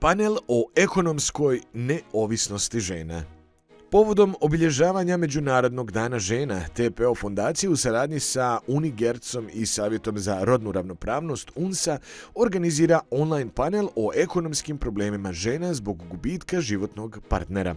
Panel o ekonomskoj neovisnosti žena. Povodom obilježavanja Međunarodnog dana žena, TPO fondacija u saradnji sa Unigercom i Savjetom za rodnu ravnopravnost UNSA organizira online panel o ekonomskim problemima žena zbog gubitka životnog partnera.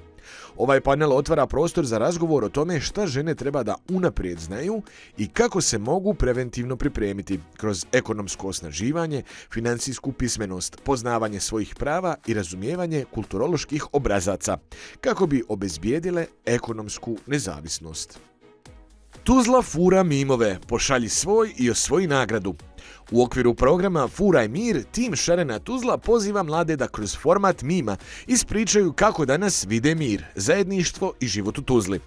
Ovaj panel otvara prostor za razgovor o tome šta žene treba da unaprijed znaju i kako se mogu preventivno pripremiti kroz ekonomsko osnaživanje, financijsku pismenost, poznavanje svojih prava i razumijevanje kulturoloških obrazaca, kako bi obezbijedile ekonomsku nezavisnost. Tuzla fura mimove, pošalji svoj i osvoji nagradu. U okviru programa Furaj mir, tim Šarena Tuzla poziva mlade da kroz format mima ispričaju kako danas vide mir, zajedništvo i život u Tuzli.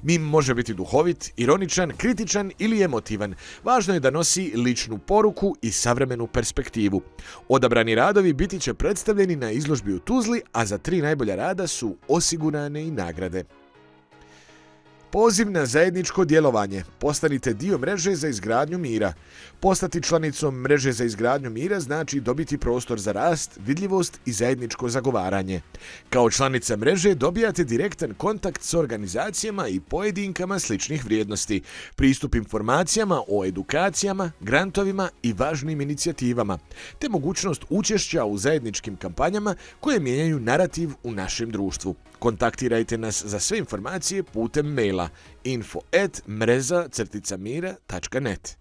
Mim može biti duhovit, ironičan, kritičan ili emotivan. Važno je da nosi ličnu poruku i savremenu perspektivu. Odabrani radovi biti će predstavljeni na izložbi u Tuzli, a za 3 najbolja rada su osigurane i nagrade. Poziv na zajedničko djelovanje. Postanite dio mreže za izgradnju mira. Postati članicom mreže za izgradnju mira znači dobiti prostor za rast, vidljivost i zajedničko zagovaranje. Kao članica mreže dobijate direktan kontakt s organizacijama i pojedinkama sličnih vrijednosti, pristup informacijama o edukacijama, grantovima i važnim inicijativama, te mogućnost učešća u zajedničkim kampanjama koje mijenjaju narativ u našem društvu. Kontaktirajte nas za sve informacije putem maila info@mreza-mira.net.